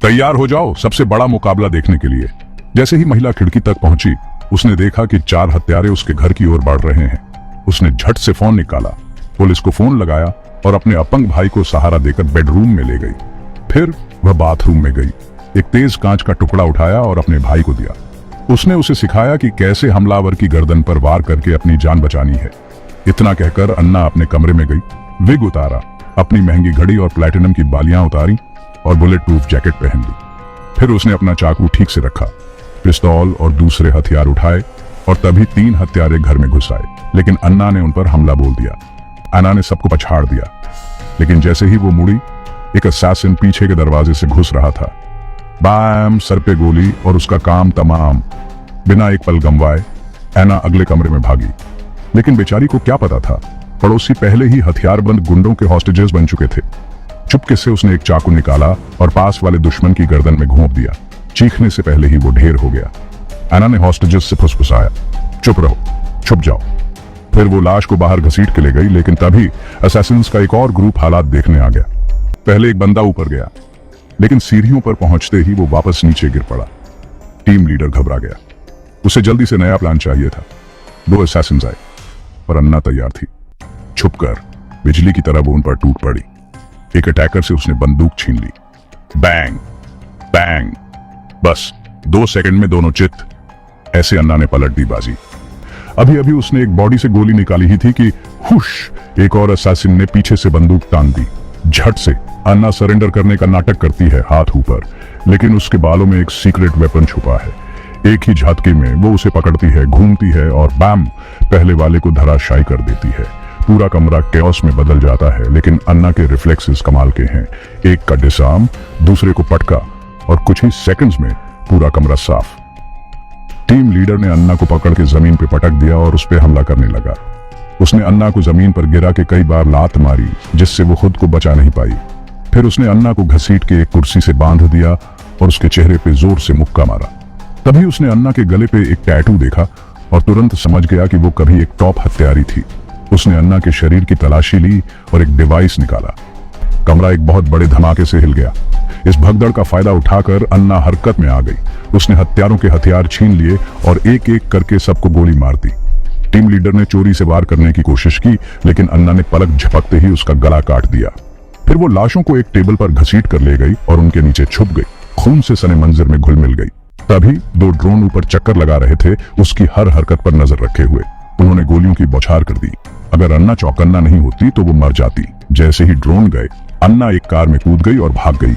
तैयार हो जाओ सबसे बड़ा मुकाबला देखने के लिए। जैसे ही महिला खिड़की तक पहुंची, उसने देखा कि 4 हत्यारे उसके घर की ओर बढ़ रहे हैं। उसने झट से फोन निकाला, पुलिस को फोन लगाया और अपने अपंग भाई को सहारा देकर बेडरूम में ले गई। फिर वह बाथरूम में गई, एक तेज कांच का टुकड़ा उठाया और अपने भाई को दिया। उसने उसे सिखाया कि कैसे हमलावर की गर्दन पर वार करके अपनी जान बचानी है। इतना कहकर अन्ना अपने कमरे में गई, विग उतारा, अपनी महंगी घड़ी और प्लैटिनम की बालियां उतारी और बुलेट प्रूफ जैकेट पहन ली। फिर उसने अपना चाकू ठीक से रखा, पिस्तौल और दूसरे हथियार उठाए और तभी 3 हत्यारे घर में घुस आए। लेकिन अन्ना ने उन पर हमला बोल दिया। अन्ना ने सबको पछाड़ दिया, लेकिन जैसे ही वो मुड़ी, एक असैसिन पीछे के दरवाजे से घुस रहा था। बैम, सर पे गोली और उसका काम तमाम। बिना एक पल गंवाए अन्ना अगले कमरे में भागी। लेकिन बेचारी को क्या पता था, पड़ोसी पहले ही हथियारबंद गुंडों के हॉस्टेजेस बन चुके थे। चुपके से उसने एक चाकू निकाला और पास वाले दुश्मन की गर्दन में घोंप दिया। चीखने से पहले ही वो ढेर हो गया। अन्ना ने हॉस्टेजेस से फुसफुसाया, चुप रहो, छुप जाओ। फिर वो लाश को बाहर घसीट के ले गई। लेकिन तभी असैसिन्स का एक और ग्रुप हालात देखने आ गया। पहले एक बंदा ऊपर गया, लेकिन सीढ़ियों पर पहुंचते ही वो वापस नीचे गिर पड़ा। टीम लीडर घबरा गया। उसे जल्दी से नया प्लान चाहिए था। 2 असैसिन्स आए, पर अन्ना तैयार थी। छुपकर बिजली की तरह वो उन पर टूट पड़ी। एक अटैकर से उसने बंदूक छीन ली। बैंग बैंग, बस 2 सेकंड में दोनों चित। ऐसे अन्ना ने पलट दी बाजी। अभी अभी उसने एक बॉडी से गोली निकाली ही थी कि हुश, एक और असैसिन ने पीछे से बंदूक तान दी। झट से अन्ना सरेंडर करने का नाटक करती है, हाथ ऊपर, लेकिन उसके बालों में एक सीक्रेट वेपन छुपा है। एक ही झटके में वो उसे पकड़ती है, घूमती है और बैम, पहले वाले को धराशायी कर देती है। पूरा कमरा कैओस में बदल जाता है, लेकिन अन्ना के रिफ्लेक्सेस कमाल के हैं। एक का डिसआर्म, दूसरे को पटका और कुछ ही सेकंड्स में पूरा कमरा साफ। टीम लीडर ने अन्ना को पकड़ के जमीन पे पटक दिया और उस पे हमला करने लगा। उसने अन्ना को जमीन पर गिरा के कई बार लात मारी, जिससे वो खुद को बचा नहीं पाई। फिर उसने अन्ना को घसीट के एक कुर्सी से बांध दिया और उसके चेहरे पे जोर से मुक्का मारा। तभी उसने अन्ना के गले पे एक टैटू देखा और तुरंत समझ गया कि वो कभी एक टॉप हत्यारी थी। उसने अन्ना के शरीर की तलाशी ली और एक डिवाइस निकाला। कमरा एक बहुत बड़े धमाके से हिल गया। इस भगदड़ का फायदा उठाकर अन्ना हरकत में आ गई। उसने हत्यारों के हथियार छीन लिए और एक एक करके सबको गोली मार दी। टीम लीडर ने चोरी से वार करने की कोशिश की, लेकिन अन्ना ने पलक झपकते ही उसका गला काट दिया। फिर वो लाशों को एक टेबल पर घसीट कर ले गई और उनके नीचे छुप गई। खून से सने मंजर में घुल मिल गई। तभी 2 ड्रोन ऊपर चक्कर लगा रहे थे, उसकी हर हरकत पर नजर रखे हुए। उन्होंने गोलियों की बौछार कर दी। अगर अन्ना चौकन्ना नहीं होती तो वो मर जाती। जैसे ही ड्रोन गए, अन्ना एक कार में कूद गई और भाग गई।